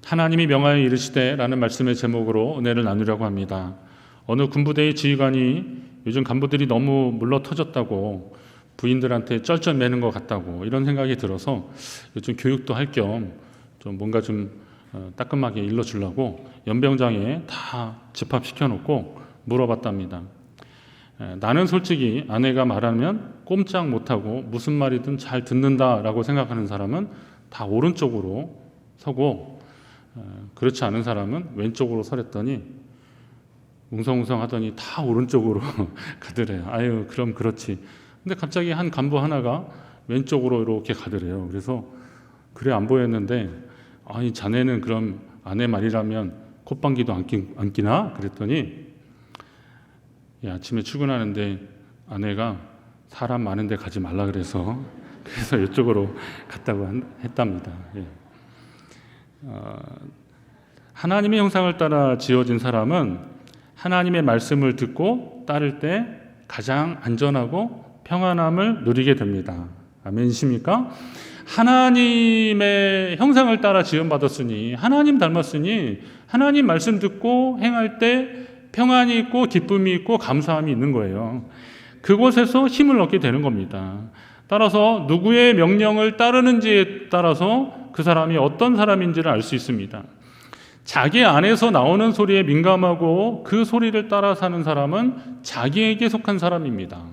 하나님이 명하여 이르시되 라는 말씀의 제목으로 은혜를 나누려고 합니다. 어느 군부대의 지휘관이 요즘 간부들이 너무 물러터졌다고 부인들한테 쩔쩔매는 것 같다고 이런 생각이 들어서 요즘 교육도 할 겸 좀 뭔가 좀 따끔하게 일러주려고 연병장에 다 집합시켜 놓고 물어봤답니다. 나는 솔직히 아내가 말하면 꼼짝 못하고 무슨 말이든 잘 듣는다라고 생각하는 사람은 다 오른쪽으로 서고 그렇지 않은 사람은 왼쪽으로 서랬더니 웅성웅성 하더니 다 오른쪽으로 가더래요. 아유 그럼 그렇지. 근데 갑자기 한 간부 하나가 왼쪽으로 이렇게 가더래요. 그래서 그래 안 보였는데 아니 자네는 그럼 아내 말이라면 콧방귀도 안 끼나? 그랬더니 아침에 출근하는데 아내가 사람 많은데 가지 말라 그래서 이쪽으로 갔다고 했답니다. 하나님의 형상을 따라 지어진 사람은 하나님의 말씀을 듣고 따를 때 가장 안전하고 평안함을 누리게 됩니다. 아멘이십니까? 하나님의 형상을 따라 지음받았으니 하나님 닮았으니 하나님 말씀 듣고 행할 때 평안이 있고 기쁨이 있고 감사함이 있는 거예요. 그곳에서 힘을 얻게 되는 겁니다. 따라서 누구의 명령을 따르는지에 따라서 그 사람이 어떤 사람인지를 알 수 있습니다. 자기 안에서 나오는 소리에 민감하고 그 소리를 따라 사는 사람은 자기에게 속한 사람입니다.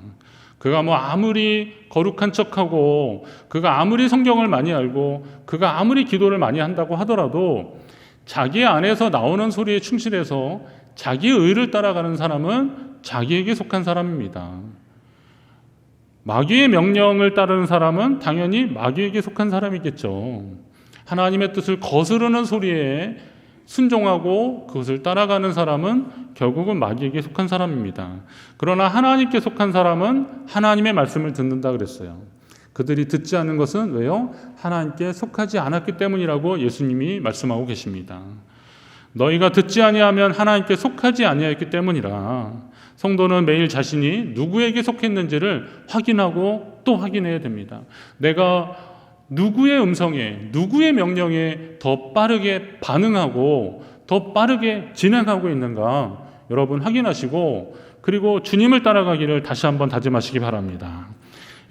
그가 아무리 거룩한 척하고 그가 아무리 성경을 많이 알고 그가 아무리 기도를 많이 한다고 하더라도 자기 안에서 나오는 소리에 충실해서 자기의 의를 따라가는 사람은 자기에게 속한 사람입니다. 마귀의 명령을 따르는 사람은 당연히 마귀에게 속한 사람이겠죠. 하나님의 뜻을 거스르는 소리에 순종하고 그것을 따라가는 사람은 결국은 마귀에게 속한 사람입니다. 그러나 하나님께 속한 사람은 하나님의 말씀을 듣는다 그랬어요. 그들이 듣지 않는 것은 왜요? 하나님께 속하지 않았기 때문이라고 예수님이 말씀하고 계십니다. 너희가 듣지 아니하면 하나님께 속하지 아니하였기 때문이라. 성도는 매일 자신이 누구에게 속했는지를 확인하고 또 확인해야 됩니다. 내가 누구의 음성에, 누구의 명령에 더 빠르게 반응하고 더 빠르게 진행하고 있는가 여러분 확인하시고 그리고 주님을 따라가기를 다시 한번 다짐하시기 바랍니다.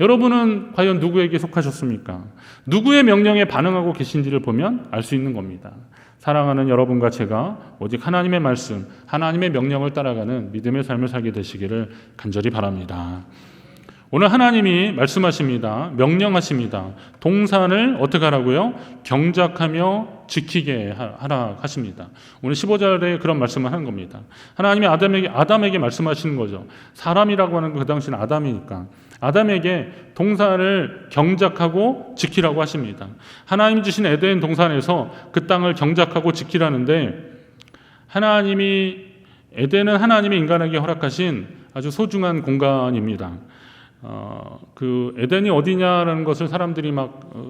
여러분은 과연 누구에게 속하셨습니까? 누구의 명령에 반응하고 계신지를 보면 알 수 있는 겁니다. 사랑하는 여러분과 제가 오직 하나님의 말씀, 하나님의 명령을 따라가는 믿음의 삶을 살게 되시기를 간절히 바랍니다. 오늘 하나님이 말씀하십니다. 명령하십니다. 동산을 어떻게 하라고요? 경작하며 지키게 하라 하십니다. 오늘 15절에 그런 말씀을 하는 겁니다. 하나님이 아담에게 말씀하시는 거죠. 사람이라고 하는 건 그 당시는 아담이니까 아담에게 동산을 경작하고 지키라고 하십니다. 하나님 주신 에덴 동산에서 그 땅을 경작하고 지키라는데 에덴은 하나님이 인간에게 허락하신 아주 소중한 공간입니다. 그 에덴이 어디냐라는 것을 사람들이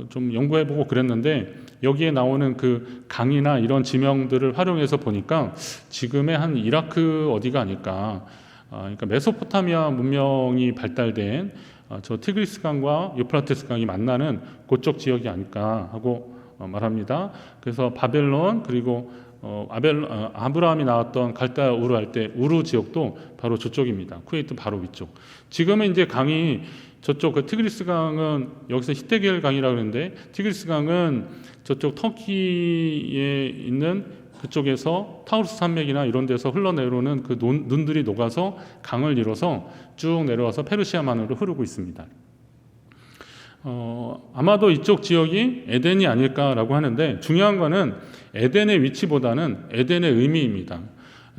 좀 연구해보고 그랬는데 여기에 나오는 그 강이나 이런 지명들을 활용해서 보니까 지금의 한 이라크 어디가 아닐까. 그러니까 메소포타미아 문명이 발달된 저 티그리스 강과 유프라테스 강이 만나는 그쪽 지역이 아닐까 하고 말합니다. 그래서 바벨론 그리고 아브라함이 나왔던 갈대아 우르 할 때 우르 지역도 바로 저쪽입니다. 쿠웨이트 바로 위쪽. 지금은 이제 강이 저쪽 그 티그리스 강은 여기서 히데겔 강이라고 그러는데 티그리스 강은 저쪽 터키에 있는 그쪽에서 타우르스 산맥이나 이런 데서 흘러내려오는 그 눈들이 녹아서 강을 이뤄서 쭉 내려와서 페르시아만으로 흐르고 있습니다. 아마도 이쪽 지역이 에덴이 아닐까라고 하는데 중요한 거는 에덴의 위치보다는 에덴의 의미입니다.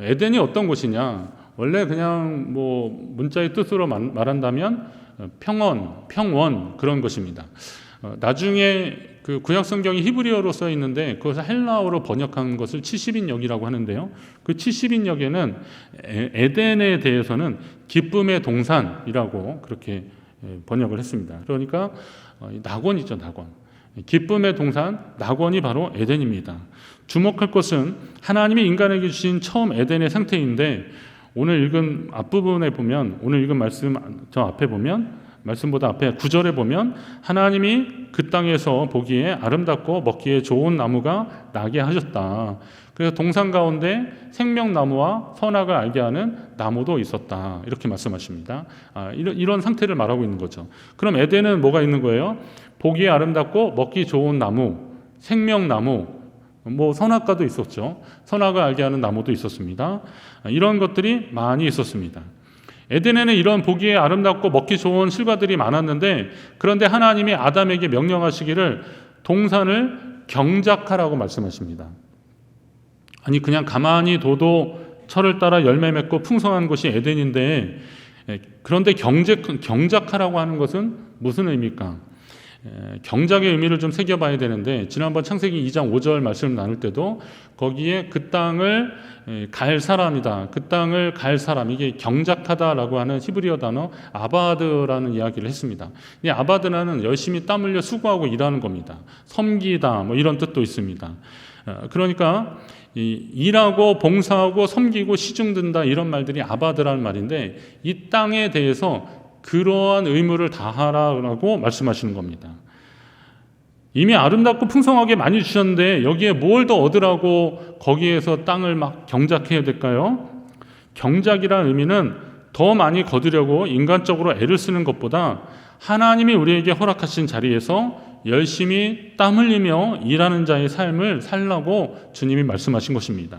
에덴이 어떤 곳이냐? 원래 그냥 문자의 뜻으로 말한다면 평원 그런 것입니다. 나중에 그 구약 성경이 히브리어로 써 있는데 그것을 헬라어로 번역한 것을 70인역이라고 하는데요. 그 70인역에는 에덴에 대해서는 기쁨의 동산이라고 그렇게 번역을 했습니다. 그러니까 낙원이죠, 낙원. 기쁨의 동산, 낙원이 바로 에덴입니다. 주목할 것은 하나님이 인간에게 주신 처음 에덴의 상태인데 오늘 읽은 앞부분에 보면 오늘 읽은 말씀 저 앞에 보면 말씀보다 앞에 9절에 보면 하나님이 그 땅에서 보기에 아름답고 먹기에 좋은 나무가 나게 하셨다. 그래서 동산 가운데 생명나무와 선악을 알게 하는 나무도 있었다. 이렇게 말씀하십니다. 이런 상태를 말하고 있는 거죠. 그럼 에덴은 뭐가 있는 거예요? 보기에 아름답고 먹기 좋은 나무, 생명나무, 뭐 선악과도 있었죠. 선악을 알게 하는 나무도 있었습니다. 이런 것들이 많이 있었습니다. 에덴에는 이런 보기에 아름답고 먹기 좋은 실과들이 많았는데, 그런데 하나님이 아담에게 명령하시기를 동산을 경작하라고 말씀하십니다. 아니 그냥 가만히 둬도 철을 따라 열매 맺고 풍성한 곳이 에덴인데, 그런데 경작하라고 하는 것은 무슨 의미입니까? 경작의 의미를 좀 새겨봐야 되는데, 지난번 창세기 2장 5절 말씀을 나눌 때도 거기에 그 땅을 갈 사람이다, 그 땅을 갈 사람, 이게 경작하다라고 하는 히브리어 단어 아바드라는 이야기를 했습니다. 이 아바드라는 열심히 땀 흘려 수고하고 일하는 겁니다. 섬기다 뭐 이런 뜻도 있습니다. 그러니까 일하고 봉사하고 섬기고 시중든다, 이런 말들이 아바드라는 말인데, 이 땅에 대해서 그러한 의무를 다하라고 말씀하시는 겁니다. 이미 아름답고 풍성하게 많이 주셨는데 여기에 뭘 더 얻으라고 거기에서 땅을 막 경작해야 될까요? 경작이라는 의미는 더 많이 거두려고 인간적으로 애를 쓰는 것보다 하나님이 우리에게 허락하신 자리에서 열심히 땀 흘리며 일하는 자의 삶을 살라고 주님이 말씀하신 것입니다.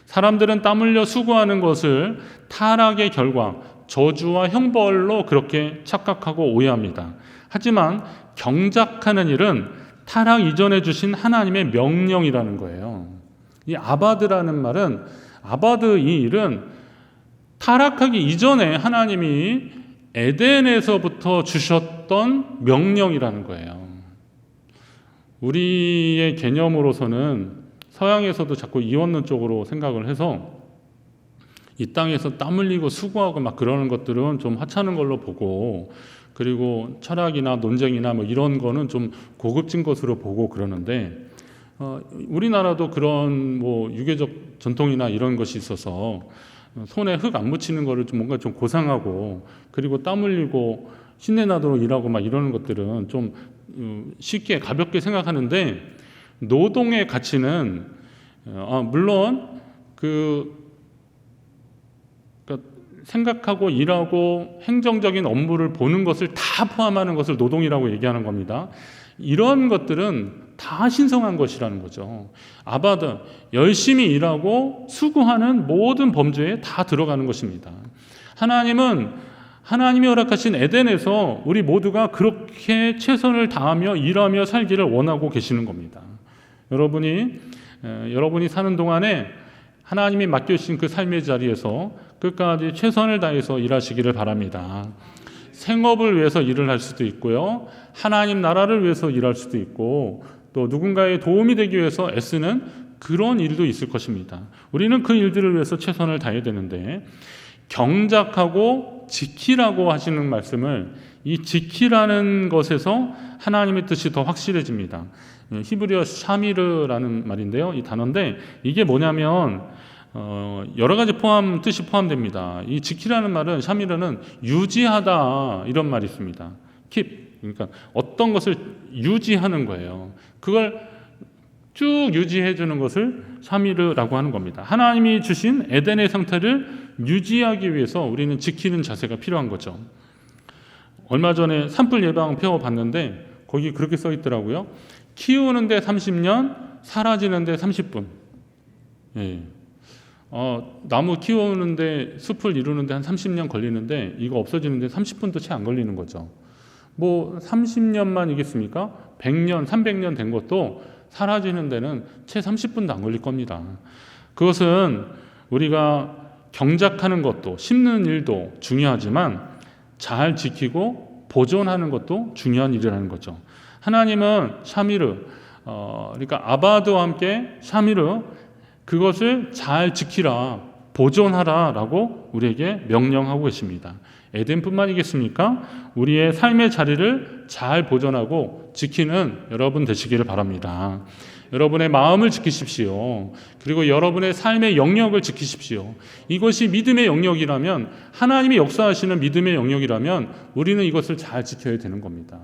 사람들은 땀 흘려 수고하는 것을 타락의 결과, 저주와 형벌로 그렇게 착각하고 오해합니다. 하지만 경작하는 일은 타락 이전에 주신 하나님의 명령이라는 거예요. 이 아바드라는 말은, 아바드 이 일은 타락하기 이전에 하나님이 에덴에서부터 주셨던 명령이라는 거예요. 우리의 개념으로서는 서양에서도 자꾸 이원론 쪽으로 생각을 해서 이 땅에서 땀 흘리고 수고하고 막 그러는 것들은 좀 하찮은 걸로 보고, 그리고 철학이나 논쟁이나 뭐 이런 거는 좀 고급진 것으로 보고 그러는데, 우리나라도 그런 뭐 유교적 전통이나 이런 것이 있어서 손에 흙 안 묻히는 거를 좀 뭔가 좀 고상하고, 그리고 땀 흘리고 신내 나도록 일하고 막 이러는 것들은 좀 쉽게 가볍게 생각하는데, 노동의 가치는 물론 생각하고 일하고 행정적인 업무를 보는 것을 다 포함하는 것을 노동이라고 얘기하는 겁니다. 이런 것들은 다 신성한 것이라는 거죠. 아바드, 열심히 일하고 수고하는 모든 범죄에 다 들어가는 것입니다. 하나님이 허락하신 에덴에서 우리 모두가 그렇게 최선을 다하며 일하며 살기를 원하고 계시는 겁니다. 여러분이 사는 동안에 하나님이 맡겨주신 그 삶의 자리에서 끝까지 최선을 다해서 일하시기를 바랍니다. 생업을 위해서 일을 할 수도 있고요, 하나님 나라를 위해서 일할 수도 있고, 또 누군가의 도움이 되기 위해서 애쓰는 그런 일도 있을 것입니다. 우리는 그 일들을 위해서 최선을 다해야 되는데, 경작하고 지키라고 하시는 말씀을, 이 지키라는 것에서 하나님의 뜻이 더 확실해집니다. 히브리어 샤미르라는 말인데요, 이 단어인데 이게 뭐냐면 여러 가지 뜻이 포함됩니다. 이 지키라는 말은, 샤미르는 유지하다 이런 말이 있습니다. keep, 그러니까 어떤 것을 유지하는 거예요. 그걸 쭉 유지해 주는 것을 샤미르라고 하는 겁니다. 하나님이 주신 에덴의 상태를 유지하기 위해서 우리는 지키는 자세가 필요한 거죠. 얼마 전에 산불 예방 펴봤는데 거기 그렇게 써 있더라고요. 키우는데 30년, 사라지는데 30분. 예. 나무 키우는데, 숲을 이루는데 한 30년 걸리는데 이거 없어지는데 30분도 채 안 걸리는 거죠. 뭐 30년만이겠습니까? 100년, 300년 된 것도 사라지는 데는 채 30분도 안 걸릴 겁니다. 그것은 우리가 경작하는 것도, 심는 일도 중요하지만 잘 지키고 보존하는 것도 중요한 일이라는 거죠. 하나님은 샤미르, 그러니까 아바드와 함께 샤미르, 그것을 잘 지키라, 보존하라 라고 우리에게 명령하고 계십니다. 에덴뿐만이겠습니까? 우리의 삶의 자리를 잘 보존하고 지키는 여러분 되시기를 바랍니다. 여러분의 마음을 지키십시오. 그리고 여러분의 삶의 영역을 지키십시오. 이것이 믿음의 영역이라면, 하나님이 역사하시는 믿음의 영역이라면 우리는 이것을 잘 지켜야 되는 겁니다.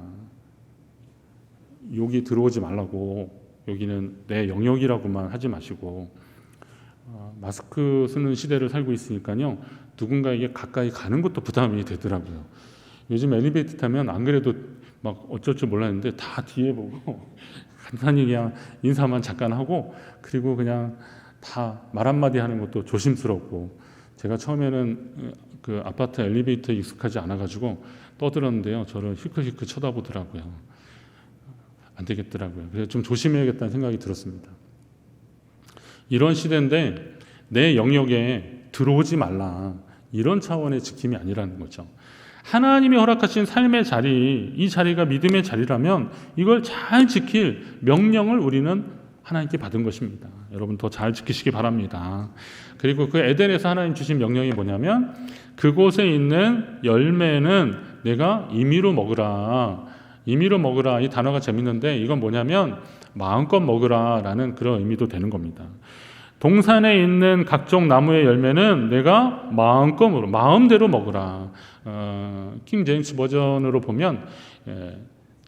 여기 들어오지 말라고, 여기는 내 영역이라고만 하지 마시고, 마스크 쓰는 시대를 살고 있으니까요, 누군가에게 가까이 가는 것도 부담이 되더라고요. 요즘 엘리베이터 타면 안 그래도 막 어쩔 줄 몰랐는데 다 뒤에 보고 간단히 그냥 인사만 잠깐 하고, 그리고 그냥 다 말 한마디 하는 것도 조심스럽고, 제가 처음에는 그 아파트 엘리베이터에 익숙하지 않아가지고 떠들었는데요, 저를 힐끗힐끗 쳐다보더라고요. 안 되겠더라고요. 그래서 좀 조심해야겠다는 생각이 들었습니다. 이런 시대인데 내 영역에 들어오지 말라, 이런 차원의 지킴이 아니라는 거죠. 하나님이 허락하신 삶의 자리, 이 자리가 믿음의 자리라면 이걸 잘 지킬 명령을 우리는 하나님께 받은 것입니다. 여러분 더 잘 지키시기 바랍니다. 그리고 그 에덴에서 하나님 주신 명령이 뭐냐면, 그곳에 있는 열매는 내가 임의로 먹으라. 임의로 먹으라, 이 단어가 재밌는데 이건 뭐냐면 마음껏 먹으라라는 그런 의미도 되는 겁니다. 동산에 있는 각종 나무의 열매는 내가 마음대로 먹으라. 킹 제임스 버전으로 보면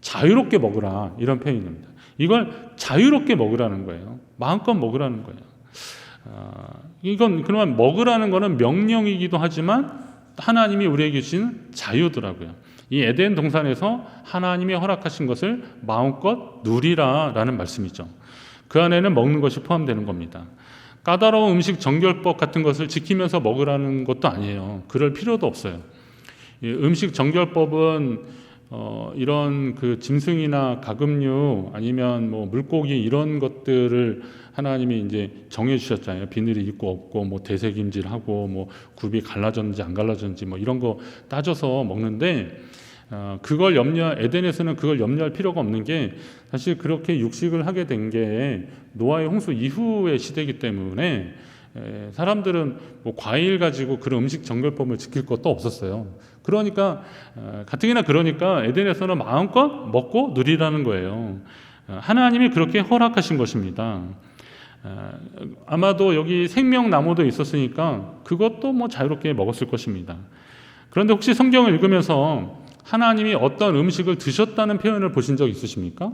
자유롭게 먹으라, 이런 표현입니다. 이걸 자유롭게 먹으라는 거예요. 마음껏 먹으라는 거예요. 이건 그러면 먹으라는 거는 명령이기도 하지만 하나님이 우리에게 주신 자유더라고요. 이 에덴 동산에서 하나님이 허락하신 것을 마음껏 누리라라는 말씀이죠. 그 안에는 먹는 것이 포함되는 겁니다. 까다로운 음식 정결법 같은 것을 지키면서 먹으라는 것도 아니에요. 그럴 필요도 없어요. 음식 정결법은 이런 그 짐승이나 가금류 아니면 뭐 물고기 이런 것들을 하나님이 이제 정해 주셨잖아요. 비늘이 있고 없고, 뭐 대색임질하고, 뭐 굽이 갈라졌는지 안 갈라졌는지 뭐 이런 거 따져서 먹는데, 그걸 에덴에서는 그걸 염려할 필요가 없는 게, 사실 그렇게 육식을 하게 된 게 노아의 홍수 이후의 시대이기 때문에 사람들은 뭐 과일 가지고 그런 음식 정결법을 지킬 것도 없었어요. 그러니까 가뜩이나 에덴에서는 마음껏 먹고 누리라는 거예요. 하나님이 그렇게 허락하신 것입니다. 아마도 여기 생명나무도 있었으니까 그것도 뭐 자유롭게 먹었을 것입니다. 그런데 혹시 성경을 읽으면서 하나님이 어떤 음식을 드셨다는 표현을 보신 적 있으십니까?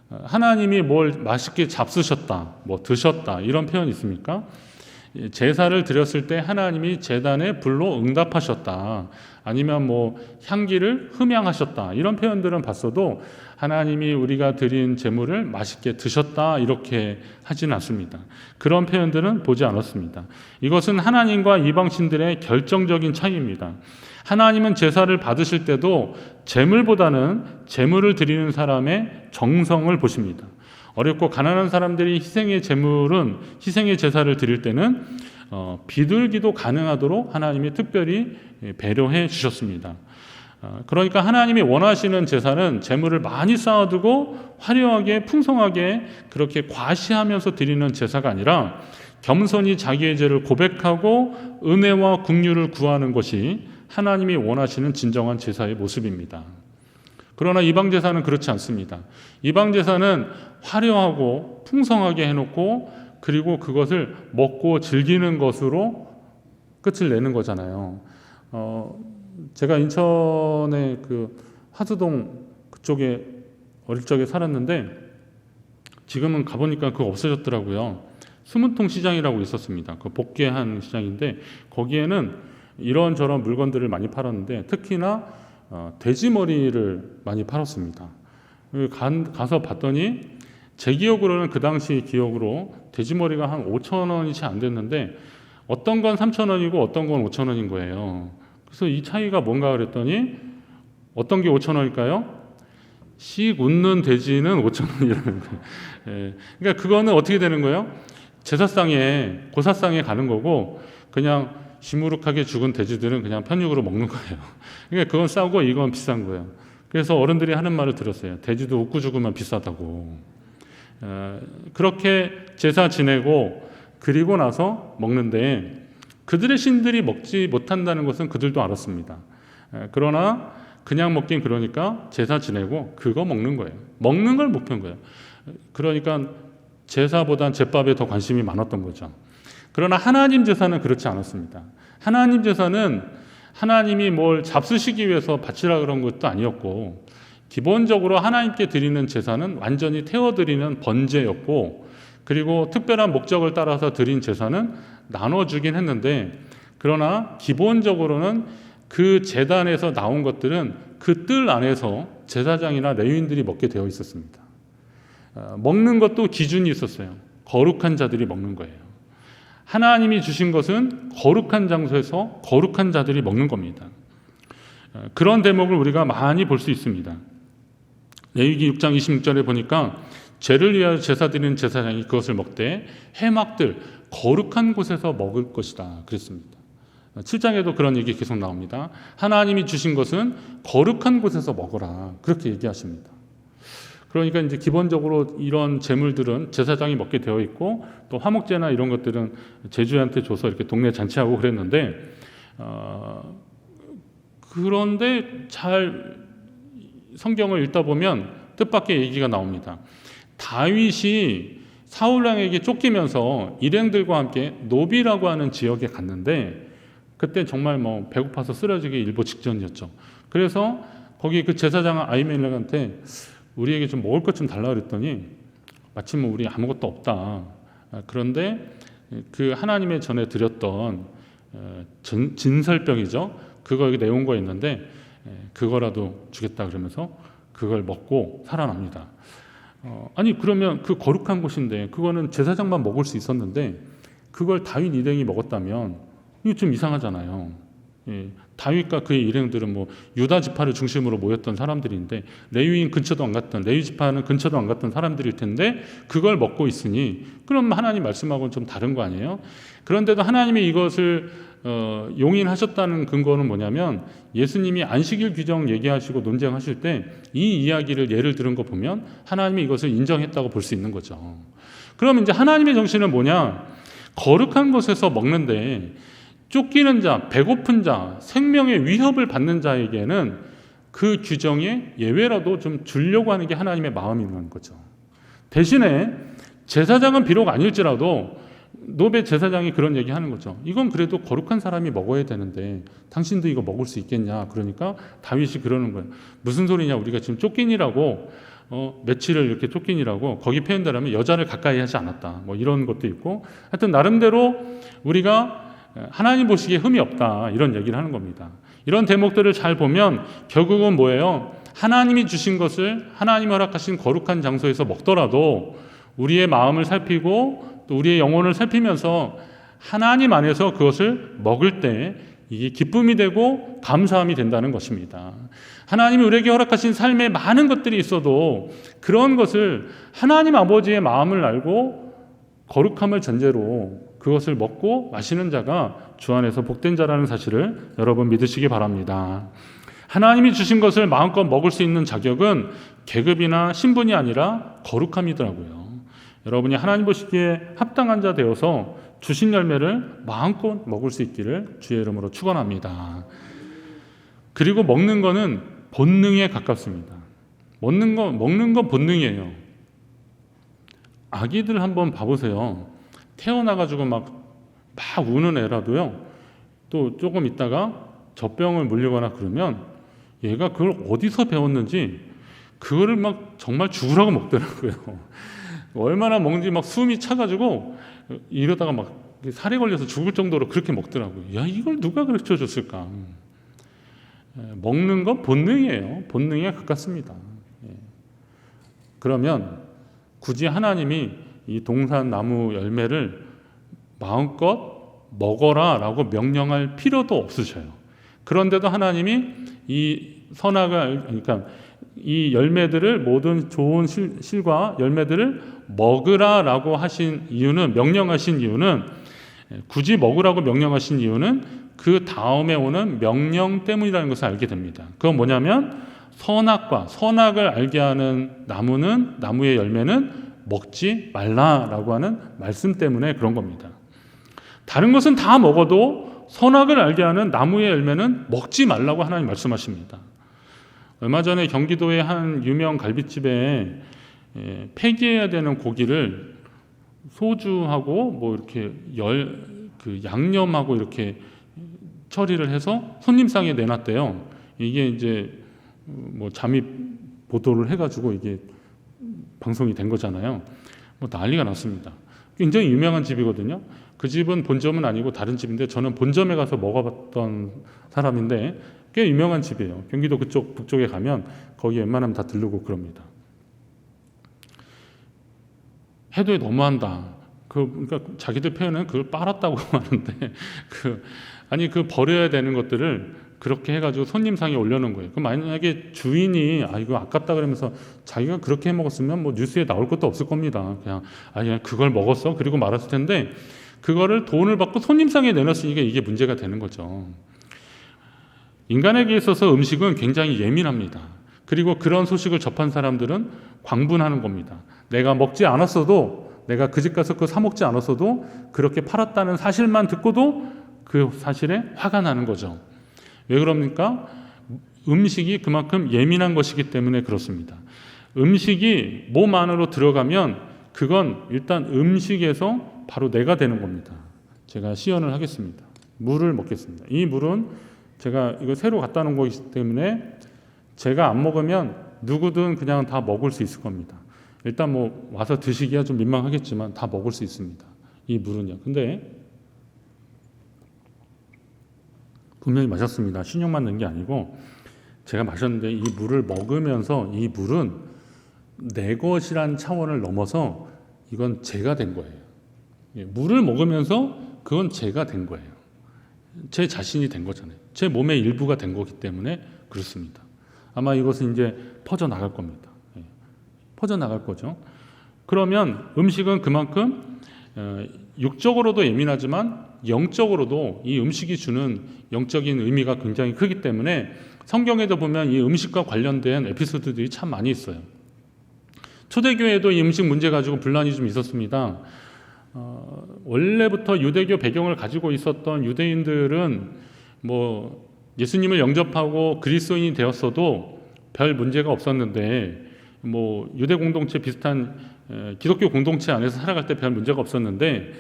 하나님이 뭘 맛있게 잡수셨다, 뭐 드셨다, 이런 표현 있습니까? 제사를 드렸을 때 하나님이 제단의 불로 응답하셨다, 아니면 뭐 향기를 흠양하셨다, 이런 표현들은 봤어도 하나님이 우리가 드린 제물을 맛있게 드셨다 이렇게 하지는 않습니다. 그런 표현들은 보지 않았습니다. 이것은 하나님과 이방신들의 결정적인 차이입니다. 하나님은 제사를 받으실 때도 제물보다는 제물을 드리는 사람의 정성을 보십니다. 어렵고 가난한 사람들이 희생의 제사를 드릴 때는 비둘기도 가능하도록 하나님이 특별히 배려해 주셨습니다. 그러니까 하나님이 원하시는 제사는 제물을 많이 쌓아두고 화려하게 풍성하게 그렇게 과시하면서 드리는 제사가 아니라 겸손히 자기의 죄를 고백하고 은혜와 긍휼을 구하는 것이 하나님이 원하시는 진정한 제사의 모습입니다. 그러나 이방 제사는 그렇지 않습니다. 이방 제사는 화려하고 풍성하게 해놓고 그리고 그것을 먹고 즐기는 것으로 끝을 내는 거잖아요. 제가 인천의 그 화수동 그쪽에 어릴 적에 살았는데 지금은 가보니까 그거 없어졌더라고요. 수문통 시장이라고 있었습니다. 그 복개한 시장인데 거기에는 이런저런 물건들을 많이 팔았는데 특히나 돼지 머리를 많이 팔았습니다. 가서 봤더니 제 기억으로는 그 당시 기억으로 돼지 머리가 한 5,000원이 채 안 됐는데 어떤 건 3,000원이고 어떤 건 5,000원인 거예요. 그래서 이 차이가 뭔가 그랬더니 어떤 게 5,000원일까요? 씩 웃는 돼지는 5,000원이라는 거예요. 그러니까 그거는 어떻게 되는 거예요? 고사상에 가는 거고 그냥 시무룩하게 죽은 돼지들은 그냥 편육으로 먹는 거예요. 그러니까 그건 싸고 이건 비싼 거예요. 그래서 어른들이 하는 말을 들었어요. 돼지도 웃고 죽으면 비싸다고. 그렇게 제사 지내고 그리고 나서 먹는데 그들의 신들이 먹지 못한다는 것은 그들도 알았습니다. 그러나 그냥 먹긴 그러니까 제사 지내고 그거 먹는 거예요. 먹는 걸 목표인 거예요. 그러니까 제사보단 제밥에 더 관심이 많았던 거죠. 그러나 하나님 제사는 그렇지 않았습니다. 하나님 제사는 하나님이 뭘 잡수시기 위해서 바치라 그런 것도 아니었고, 기본적으로 하나님께 드리는 제사는 완전히 태워드리는 번제였고, 그리고 특별한 목적을 따라서 드린 제사는 나눠주긴 했는데, 그러나 기본적으로는 그 제단에서 나온 것들은 그 뜰 안에서 제사장이나 레위인들이 먹게 되어 있었습니다. 먹는 것도 기준이 있었어요. 거룩한 자들이 먹는 거예요. 하나님이 주신 것은 거룩한 장소에서 거룩한 자들이 먹는 겁니다. 그런 대목을 우리가 많이 볼 수 있습니다. 레위기 6장 26절에 보니까 죄를 위하여 제사 드리는 제사장이 그것을 먹되 해막들 거룩한 곳에서 먹을 것이다 그랬습니다. 7장에도 그런 얘기 계속 나옵니다. 하나님이 주신 것은 거룩한 곳에서 먹어라 그렇게 얘기하십니다. 그러니까 이제 기본적으로 이런 제물들은 제사장이 먹게 되어 있고, 또 화목제나 이런 것들은 제주한테 줘서 이렇게 동네 잔치하고 그랬는데, 그런데 잘 성경을 읽다 보면 뜻밖의 얘기가 나옵니다. 다윗이 사울왕에게 쫓기면서 일행들과 함께 노비라고 하는 지역에 갔는데, 그때 정말 뭐 배고파서 쓰러지기 일보 직전이었죠. 그래서 거기 그 제사장 아히멜렉한테 우리에게 좀 먹을 것 좀 달라 그랬더니 마침 우리 아무것도 없다. 그런데 그 하나님의 전에 드렸던 진설병이죠. 그거 여기 내온 거 있는데 그거라도 주겠다 그러면서 그걸 먹고 살아납니다. 아니 그러면 그 거룩한 곳인데 그거는 제사장만 먹을 수 있었는데 그걸 다윗 일행이 먹었다면 이거 좀 이상하잖아요. 다윗과 그의 일행들은 뭐 유다 지파를 중심으로 모였던 사람들인데 레위인 근처도 안 갔던, 레위 지파는 근처도 안 갔던 사람들일 텐데 그걸 먹고 있으니 그럼 하나님 말씀하고는 좀 다른 거 아니에요? 그런데도 하나님이 이것을 용인하셨다는 근거는 뭐냐면, 예수님이 안식일 규정 얘기하시고 논쟁하실 때 이 이야기를 예를 들은 거 보면 하나님이 이것을 인정했다고 볼 수 있는 거죠. 그럼 이제 하나님의 정신은 뭐냐? 거룩한 곳에서 먹는데 쫓기는 자, 배고픈 자, 생명의 위협을 받는 자에게는 그 규정에 예외라도 좀 주려고 하는 게 하나님의 마음인 거죠. 대신에 제사장은 비록 아닐지라도 노베 제사장이 그런 얘기하는 거죠. 이건 그래도 거룩한 사람이 먹어야 되는데 당신도 이거 먹을 수 있겠냐? 그러니까 다윗이 그러는 거예요. 무슨 소리냐? 우리가 지금 쫓긴이라고 며칠을 이렇게 쫓긴이라고 거기 표현대로면 여자를 가까이 하지 않았다. 뭐 이런 것도 있고, 하여튼 나름대로 우리가 하나님 보시기에 흠이 없다 이런 얘기를 하는 겁니다. 이런 대목들을 잘 보면 결국은 뭐예요? 하나님이 주신 것을 하나님이 허락하신 거룩한 장소에서 먹더라도 우리의 마음을 살피고 또 우리의 영혼을 살피면서 하나님 안에서 그것을 먹을 때 이게 기쁨이 되고 감사함이 된다는 것입니다. 하나님이 우리에게 허락하신 삶에 많은 것들이 있어도 그런 것을 하나님 아버지의 마음을 알고 거룩함을 전제로 그것을 먹고 마시는 자가 주 안에서 복된 자라는 사실을 여러분 믿으시기 바랍니다. 하나님이 주신 것을 마음껏 먹을 수 있는 자격은 계급이나 신분이 아니라 거룩함이더라고요. 여러분이 하나님 보시기에 합당한 자 되어서 주신 열매를 마음껏 먹을 수 있기를 주의 이름으로 축원합니다. 그리고 먹는 거는 본능에 가깝습니다. 먹는 건 본능이에요. 아기들 한번 봐보세요. 태어나가지고 막 우는 애라도요, 또 조금 있다가 젖병을 물리거나 그러면 얘가 그걸 어디서 배웠는지 그거를 막 정말 죽으라고 먹더라고요. 얼마나 먹는지 막 숨이 차가지고 이러다가 막 살이 걸려서 죽을 정도로 그렇게 먹더라고요. 야, 이걸 누가 가르쳐 줬을까? 먹는 건 본능이에요. 본능에 가깝습니다. 그러면 굳이 하나님이 이 동산 나무 열매를 마음껏 먹어라 라고 명령할 필요도 없으셔요. 그런데도 하나님이 이 선악을, 그러니까 이 열매들을, 모든 좋은 실과 열매들을 먹으라 라고 하신 이유는, 명령하신 이유는, 굳이 먹으라고 명령하신 이유는 그 다음에 오는 명령 때문이라는 것을 알게 됩니다. 그건 뭐냐면 선악과 선악을 알게 하는 나무의 열매는 먹지 말라라고 하는 말씀 때문에 그런 겁니다. 다른 것은 다 먹어도 선악을 알게 하는 나무의 열매는 먹지 말라고 하나님 말씀하십니다. 얼마 전에 경기도의 한 유명 갈비집에 폐기해야 되는 고기를 소주하고 뭐 이렇게 양념하고 이렇게 처리를 해서 손님상에 내놨대요. 이게 이제 뭐 잠입 보도를 해가지고 이게 방송이 된 거잖아요. 뭐 난리가 났습니다. 굉장히 유명한 집이거든요. 그 집은 본점은 아니고 다른 집인데 저는 본점에 가서 먹어봤던 사람인데 꽤 유명한 집이에요. 경기도 그쪽 북쪽에 가면 거기 웬만하면 다 들르고 그럽니다. 해도 너무한다. 그러니까 자기들 표현은 그걸 빨았다고 하는데 아니 버려야 되는 것들을 그렇게 해가지고 손님상에 올려놓은 거예요. 그럼 만약에 주인이 이거 아깝다 그러면서 자기가 그렇게 해 먹었으면 뭐 뉴스에 나올 것도 없을 겁니다. 그냥 그걸 먹었어 그리고 말았을 텐데 그거를 돈을 받고 손님상에 내놨으니까 이게 문제가 되는 거죠. 인간에게 있어서 음식은 굉장히 예민합니다. 그리고 그런 소식을 접한 사람들은 광분하는 겁니다. 내가 먹지 않았어도 내가 그 집 가서 그거 사 먹지 않았어도 그렇게 팔았다는 사실만 듣고도 그 사실에 화가 나는 거죠. 왜 그럽니까? 음식이 그만큼 예민한 것이기 때문에 그렇습니다. 음식이 몸 안으로 들어가면 그건 일단 음식에서 바로 내가 되는 겁니다. 제가 시연을 하겠습니다. 물을 먹겠습니다. 이 물은 제가 이거 새로 갖다 놓은 거기 때문에 제가 안 먹으면 누구든 그냥 다 먹을 수 있을 겁니다. 일단 뭐 와서 드시기가 좀 민망하겠지만 다 먹을 수 있습니다. 이 물은요. 근데 분명히 마셨습니다. 신용만 넣은 게 아니고 제가 마셨는데 이 물을 먹으면서 이 물은 내 것이란 차원을 넘어서 이건 제가 된 거예요. 물을 먹으면서 그건 제가 된 거예요. 제 자신이 된 거잖아요. 제 몸의 일부가 된 거기 때문에 그렇습니다. 아마 이것은 이제 퍼져나갈 겁니다. 퍼져나갈 거죠. 그러면 음식은 그만큼 육적으로도 예민하지만 영적으로도 이 음식이 주는 영적인 의미가 굉장히 크기 때문에 성경에도 보면 이 음식과 관련된 에피소드들이 참 많이 있어요. 초대교회도 이 음식 문제 가지고 분란이 좀 있었습니다. 원래부터 유대교 배경을 가지고 있었던 유대인들은 뭐 예수님을 영접하고 그리스도인이 되었어도 별 문제가 없었는데 뭐 유대 공동체 비슷한 기독교 공동체 안에서 살아갈 때 별 문제가 없었는데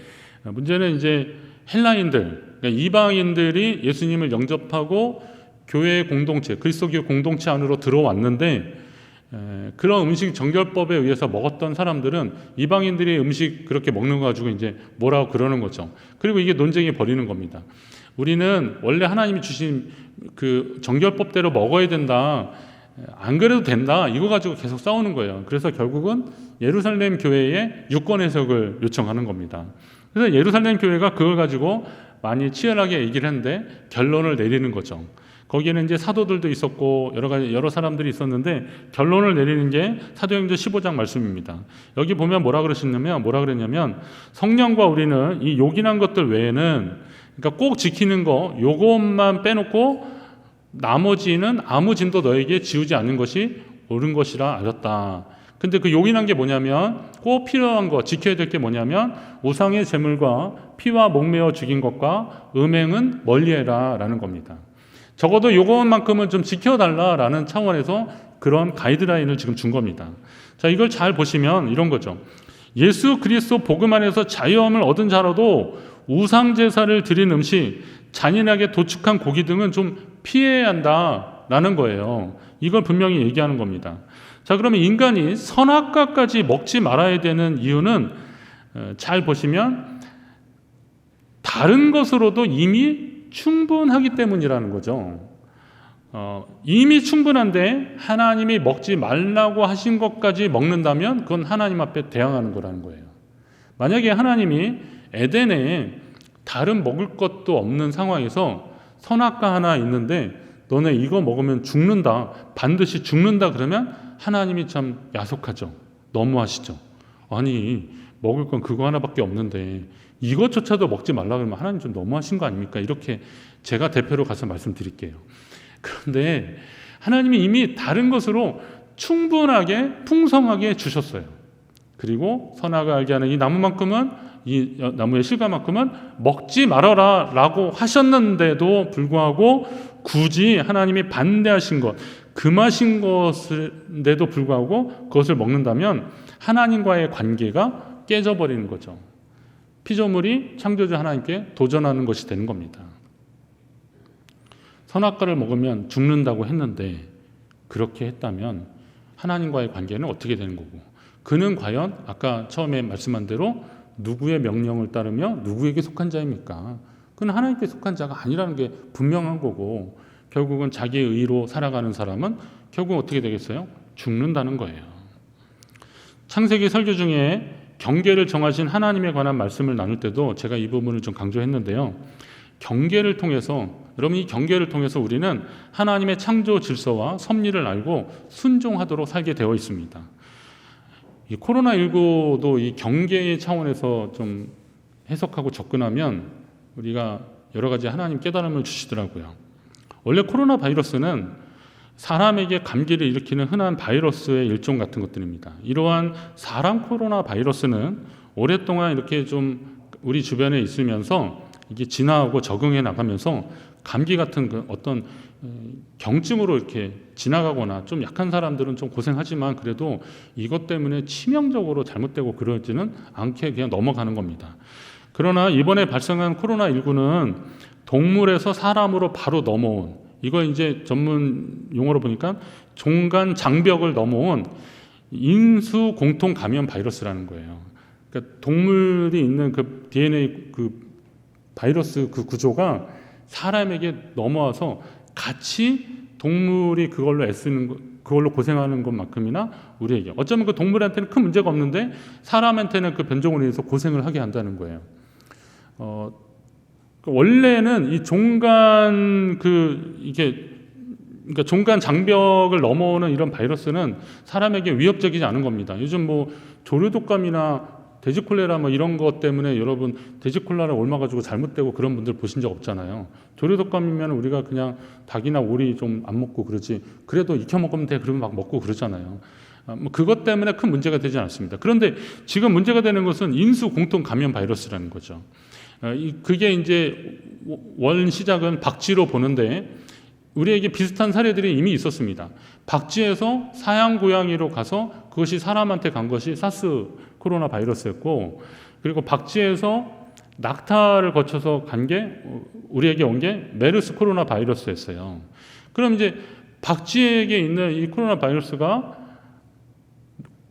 문제는 이제 헬라인들, 그러니까 이방인들이 예수님을 영접하고 교회 공동체, 그리스도교 공동체 안으로 들어왔는데 그런 음식 정결법에 의해서 먹었던 사람들은 이방인들이 음식 그렇게 먹는 거 가지고 이제 뭐라고 그러는 거죠. 그리고 이게 논쟁이 벌이는 겁니다. 우리는 원래 하나님이 주신 그 정결법대로 먹어야 된다. 안 그래도 된다. 이거 가지고 계속 싸우는 거예요. 그래서 결국은 예루살렘 교회에 유권 해석을 요청하는 겁니다. 그래서 예루살렘 교회가 그걸 가지고 많이 치열하게 얘기를 했는데 결론을 내리는 거죠. 거기에는 이제 사도들도 있었고 여러 사람들이 있었는데 결론을 내리는 게 사도행전 15장 말씀입니다. 여기 보면 뭐라 그랬냐면 성령과 우리는 이 요긴한 것들 외에는 그러니까 꼭 지키는 거 요것만 빼놓고 나머지는 아무 짐도 너에게 지우지 않는 것이 옳은 것이라 알았다. 근데 그 요긴한 게 뭐냐면 꼭 필요한 거 지켜야 될 게 뭐냐면 우상의 제물과 피와 목매어 죽인 것과 음행은 멀리해라 라는 겁니다. 적어도 요것만큼은 좀 지켜달라라는 차원에서 그런 가이드라인을 지금 준 겁니다. 자, 이걸 잘 보시면 이런 거죠. 예수 그리스도 복음 안에서 자유함을 얻은 자라도 우상 제사를 드린 음식, 잔인하게 도축한 고기 등은 좀 피해야 한다라는 거예요. 이걸 분명히 얘기하는 겁니다. 자, 그러면 인간이 선악과까지 먹지 말아야 되는 이유는 잘 보시면 다른 것으로도 이미 충분하기 때문이라는 거죠. 이미 충분한데 하나님이 먹지 말라고 하신 것까지 먹는다면 그건 하나님 앞에 대항하는 거라는 거예요. 만약에 하나님이 에덴에 다른 먹을 것도 없는 상황에서 선악과 하나 있는데 너네 이거 먹으면 죽는다, 반드시 죽는다 그러면 하나님이 참 야속하죠. 너무하시죠. 아니 먹을 건 그거 하나밖에 없는데 이것조차도 먹지 말라 그러면 하나님 좀 너무하신 거 아닙니까? 이렇게 제가 대표로 가서 말씀드릴게요. 그런데 하나님이 이미 다른 것으로 충분하게 풍성하게 주셨어요. 그리고 선악을 알게 하는 이 나무만큼은 이 나무의 실과만큼은 먹지 말아라 라고 하셨는데도 불구하고 굳이 하나님이 반대하신 것, 금하신 것인데도 불구하고 그것을 먹는다면 하나님과의 관계가 깨져버리는 거죠. 피조물이 창조주 하나님께 도전하는 것이 되는 겁니다. 선악과를 먹으면 죽는다고 했는데 그렇게 했다면 하나님과의 관계는 어떻게 되는 거고, 그는 과연 아까 처음에 말씀한 대로 누구의 명령을 따르며 누구에게 속한 자입니까? 그는 하나님께 속한 자가 아니라는 게 분명한 거고, 결국은 자기의 의로 살아가는 사람은 결국 어떻게 되겠어요? 죽는다는 거예요. 창세기 설교 중에 경계를 정하신 하나님에 관한 말씀을 나눌 때도 제가 이 부분을 좀 강조했는데요. 경계를 통해서, 여러분, 이 경계를 통해서 우리는 하나님의 창조 질서와 섭리를 알고 순종하도록 살게 되어 있습니다. 이 코로나19도 이 경계의 차원에서 좀 해석하고 접근하면 우리가 여러 가지 하나님 깨달음을 주시더라고요. 원래 코로나 바이러스는 사람에게 감기를 일으키는 흔한 바이러스의 일종 같은 것들입니다. 이러한 사람 코로나 바이러스는 오랫동안 이렇게 좀 우리 주변에 있으면서 이게 진화하고 적응해 나가면서 감기 같은 그 어떤 경증으로 이렇게 지나가거나, 좀 약한 사람들은 좀 고생하지만 그래도 이것 때문에 치명적으로 잘못되고 그러지는 않게 그냥 넘어가는 겁니다. 그러나 이번에 발생한 코로나19는 동물에서 사람으로 바로 넘어온, 이거 이제 전문 용어로 보니까 종간 장벽을 넘어온 인수 공통 감염 바이러스라는 거예요. 그러니까 동물이 있는 그 DNA 그 바이러스 그 구조가 사람에게 넘어와서 같이 동물이 그걸로 애쓰는 것, 그걸로 고생하는 것만큼이나 우리에게, 어쩌면 그 동물한테는 큰 문제가 없는데 사람한테는 그 변종으로 인해서 고생을 하게 한다는 거예요. 원래는 이 종간 그러니까 종간 장벽을 넘어오는 이런 바이러스는 사람에게 위협적이지 않은 겁니다. 요즘 뭐 조류독감이나 돼지콜레라 뭐 이런 것 때문에 여러분 돼지콜레라 옮아가지고 잘못되고 그런 분들 보신 적 없잖아요. 조류독감이면 우리가 그냥 닭이나 오리 좀 안 먹고 그러지, 그래도 익혀 먹으면 돼 그러면 막 먹고 그러잖아요. 뭐 그것 때문에 큰 문제가 되지 않습니다. 그런데 지금 문제가 되는 것은 인수 공통 감염 바이러스라는 거죠. 그게 이제 원 시작은 박쥐로 보는데 우리에게 비슷한 사례들이 이미 있었습니다. 박쥐에서 사양 고양이로 가서 그것이 사람한테 간 것이 사스 코로나 바이러스였고, 그리고 박쥐에서 낙타를 거쳐서 간 게 우리에게 온 게 메르스 코로나 바이러스였어요. 그럼 이제 박쥐에게 있는 이 코로나 바이러스가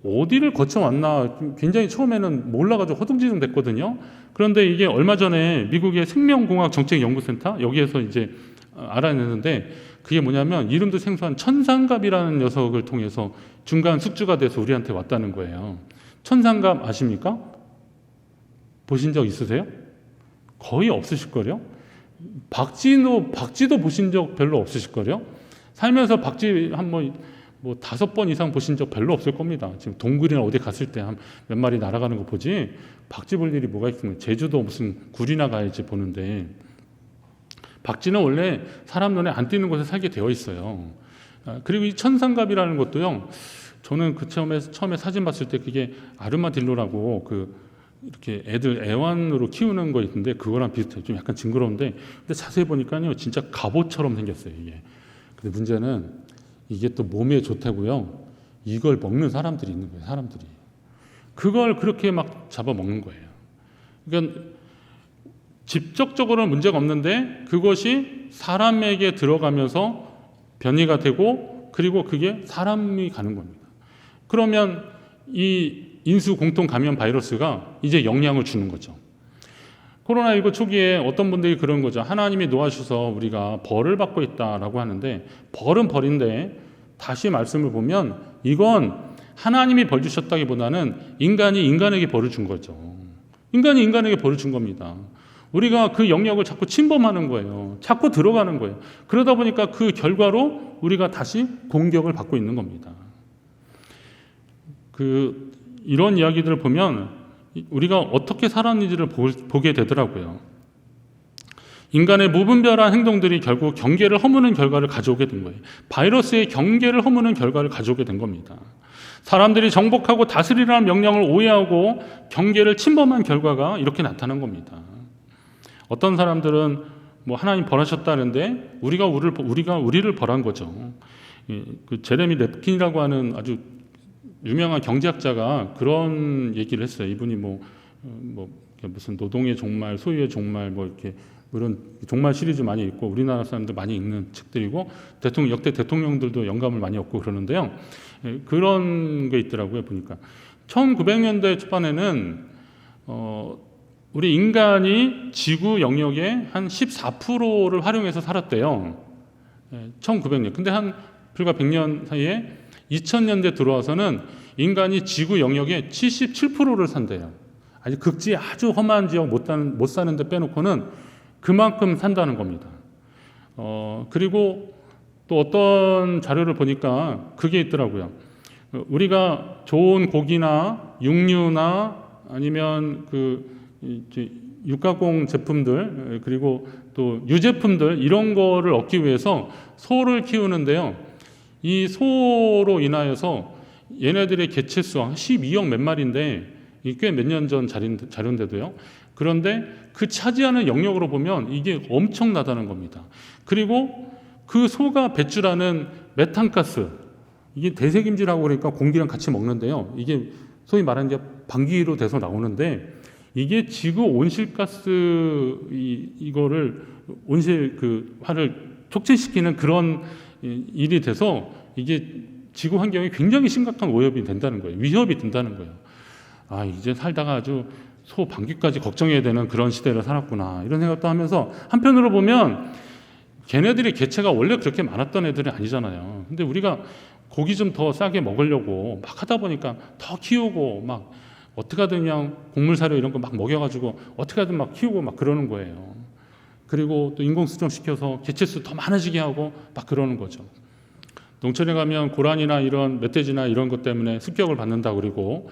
어디를 거쳐왔나 굉장히 처음에는 몰라가지고 허둥지둥 됐거든요. 그런데 이게 얼마 전에 미국의 생명공학 정책연구센터 여기에서 이제 알아냈는데, 그게 뭐냐면 이름도 생소한 천상갑이라는 녀석을 통해서 중간 숙주가 돼서 우리한테 왔다는 거예요. 천상갑 아십니까? 보신 적 있으세요? 거의 없으실걸요? 박쥐도 보신 적 별로 없으실걸요? 살면서 박쥐 한번 뭐 5번 이상 보신 적 별로 없을 겁니다. 지금 동굴이나 어디 갔을 때 한 몇 마리 날아가는 거 보지 박쥐 볼 일이 뭐가 있습니까? 제주도 무슨 굴이나 가야지 보는데, 박쥐는 원래 사람 눈에 안 띄는 곳에 살게 되어 있어요. 그리고 이 천상갑이라는 것도요, 저는 그 처음에 사진 봤을 때 그게 아르마딜로라고 그 이렇게 애들 애완으로 키우는 거 있는데 그거랑 비슷해요. 좀 약간 징그러운데, 근데 자세히 보니까요 진짜 갑옷처럼 생겼어요 이게. 근데 문제는 이게 또 몸에 좋다고요. 이걸 먹는 사람들이 있는 거예요. 사람들이 그걸 그렇게 막 잡아 먹는 거예요. 그러니까 직접적으로는 문제가 없는데 그것이 사람에게 들어가면서 변이가 되고, 그리고 그게 사람이 가는 겁니다. 그러면 이 인수 공통 감염 바이러스가 이제 영향을 주는 거죠. 코로나19 초기에 어떤 분들이 그런 거죠. 하나님이 놓아주셔서 우리가 벌을 받고 있다라고 하는데, 벌은 벌인데 다시 말씀을 보면 이건 하나님이 벌 주셨다기보다는 인간이 인간에게 벌을 준 거죠. 인간이 인간에게 벌을 준 겁니다. 우리가 그 영역을 자꾸 침범하는 거예요. 자꾸 들어가는 거예요. 그러다 보니까 그 결과로 우리가 다시 공격을 받고 있는 겁니다. 이런 이야기들을 보면 우리가 어떻게 살았는지를 보게 되더라고요. 인간의 무분별한 행동들이 결국 경계를 허무는 결과를 가져오게 된 거예요. 바이러스의 경계를 허무는 결과를 가져오게 된 겁니다. 사람들이 정복하고 다스리라는 명령을 오해하고 경계를 침범한 결과가 이렇게 나타난 겁니다. 어떤 사람들은 뭐 하나님 벌하셨다는데 우리가 우리를 벌한 거죠. 그 제레미 랩킨이라고 하는 아주 유명한 경제학자가 그런 얘기를 했어요. 이분이 뭐 무슨 노동의 종말, 소유의 종말 뭐 이렇게 이런 종말 시리즈 많이 읽고 우리나라 사람들 많이 읽는 책들이고 역대 대통령들도 영감을 많이 얻고 그러는데요. 그런 게 있더라고요. 보니까 1900년대 초반에는 우리 인간이 지구 영역의 한 14%를 활용해서 살았대요. 1900년. 근데 한 불과 100년 사이에 2000년대 들어와서는 인간이 지구 영역의 77%를 산대요. 아주 극지 아주 험한 지역 못 사는 데 빼놓고는 그만큼 산다는 겁니다. 그리고 또 어떤 자료를 보니까 그게 있더라고요. 우리가 좋은 고기나 육류나 아니면 육가공 제품들 그리고 또 유제품들 이런 거를 얻기 위해서 소를 키우는데요. 이 소로 인하여서 얘네들의 개체수가 12억 몇 마리인데 꽤 몇 년 전 자료인데도요. 그런데 그 차지하는 영역으로 보면 이게 엄청나다는 겁니다. 그리고 그 소가 배출하는 메탄가스 이게 대세김질하고 그러니까 공기랑 같이 먹는데요. 이게 소위 말하는 게 방기로 돼서 나오는데 이게 지구 온실가스 이거를 온실화를 촉진시키는 그런 일이 돼서 이게 지구 환경에 굉장히 심각한 오염이 된다는 거예요. 위협이 된다는 거예요. 아, 이제 살다가 아주 소 방귀까지 걱정해야 되는 그런 시대를 살았구나 이런 생각도 하면서 한편으로 보면 걔네들이 개체가 원래 그렇게 많았던 애들이 아니잖아요. 근데 우리가 고기 좀 더 싸게 먹으려고 막 하다 보니까 더 키우고 막 어떻게 하든 그냥 곡물 사료 이런 거 막 먹여가지고 어떻게 하든 막 키우고 막 그러는 거예요. 그리고 또 인공 수정 시켜서 개체수 더 많아지게 하고 막 그러는 거죠. 농촌에 가면 고란이나 이런 멧돼지나 이런 것 때문에 습격을 받는다 그리고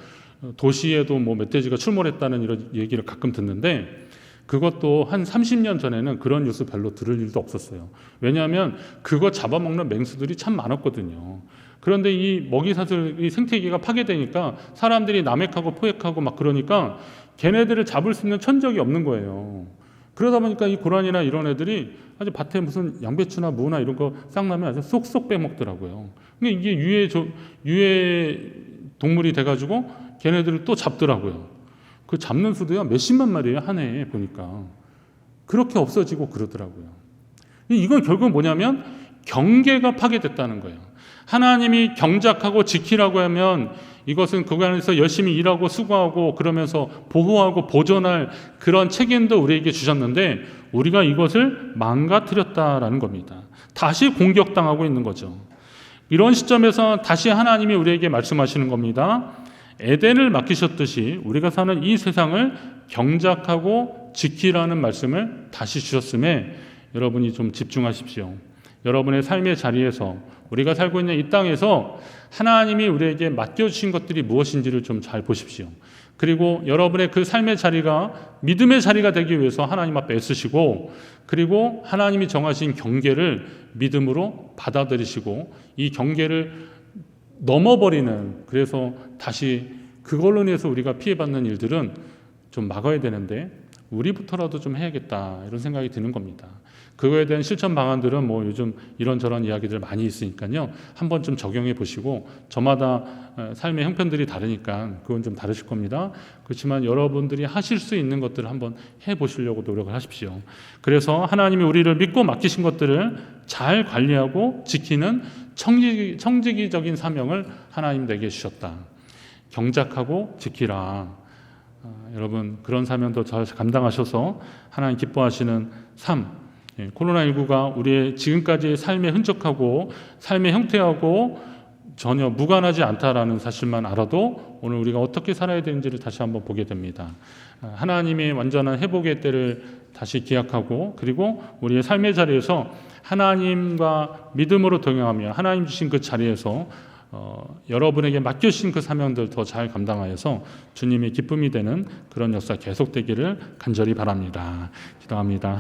도시에도 뭐 멧돼지가 출몰했다는 이런 얘기를 가끔 듣는데 그것도 한 30년 전에는 그런 뉴스 별로 들을 일도 없었어요. 왜냐하면 그거 잡아먹는 맹수들이 참 많았거든요. 그런데 이 먹이사슬, 이 생태계가 파괴되니까 사람들이 남획하고 포획하고 막 그러니까 걔네들을 잡을 수 있는 천적이 없는 거예요. 그러다 보니까 이 고란이나 이런 애들이 아주 밭에 무슨 양배추나 무나 이런 거 싹 나면 아주 쏙쏙 빼먹더라고요. 근데 이게 유해 동물이 돼가지고 걔네들을 또 잡더라고요. 그 잡는 수도요 몇십만 마리예요 한 해에 보니까. 그렇게 없어지고 그러더라고요. 이건 결국 뭐냐면 경계가 파괴됐다는 거예요. 하나님이 경작하고 지키라고 하면 이것은 그 안에서 열심히 일하고 수고하고 그러면서 보호하고 보존할 그런 책임도 우리에게 주셨는데 우리가 이것을 망가뜨렸다라는 겁니다. 다시 공격당하고 있는 거죠. 이런 시점에서 다시 하나님이 우리에게 말씀하시는 겁니다. 에덴을 맡기셨듯이 우리가 사는 이 세상을 경작하고 지키라는 말씀을 다시 주셨음에 여러분이 좀 집중하십시오. 여러분의 삶의 자리에서 우리가 살고 있는 이 땅에서 하나님이 우리에게 맡겨주신 것들이 무엇인지를 좀 잘 보십시오. 그리고 여러분의 그 삶의 자리가 믿음의 자리가 되기 위해서 하나님 앞에 애쓰시고 그리고 하나님이 정하신 경계를 믿음으로 받아들이시고 이 경계를 넘어버리는 그래서 다시 그걸로 인해서 우리가 피해받는 일들은 좀 막아야 되는데 우리부터라도 좀 해야겠다 이런 생각이 드는 겁니다. 그거에 대한 실천 방안들은 뭐 요즘 이런저런 이야기들 많이 있으니까요. 한번 좀 적용해 보시고 저마다 삶의 형편들이 다르니까 그건 좀 다르실 겁니다. 그렇지만 여러분들이 하실 수 있는 것들을 한번 해보시려고 노력을 하십시오. 그래서 하나님이 우리를 믿고 맡기신 것들을 잘 관리하고 지키는 청지기적인 사명을 하나님 내게 주셨다. 경작하고 지키라. 여러분 그런 사명도 잘 감당하셔서 하나님 기뻐하시는 삶 코로나19가 우리의 지금까지의 삶의 흔적하고 삶의 형태하고 전혀 무관하지 않다라는 사실만 알아도 오늘 우리가 어떻게 살아야 되는지를 다시 한번 보게 됩니다. 하나님의 완전한 회복의 때를 다시 기약하고 그리고 우리의 삶의 자리에서 하나님과 믿음으로 동행하며 하나님 주신 그 자리에서 여러분에게 맡겨주신 그 사명들 더 잘 감당하여서 주님의 기쁨이 되는 그런 역사 계속되기를 간절히 바랍니다. 기도합니다.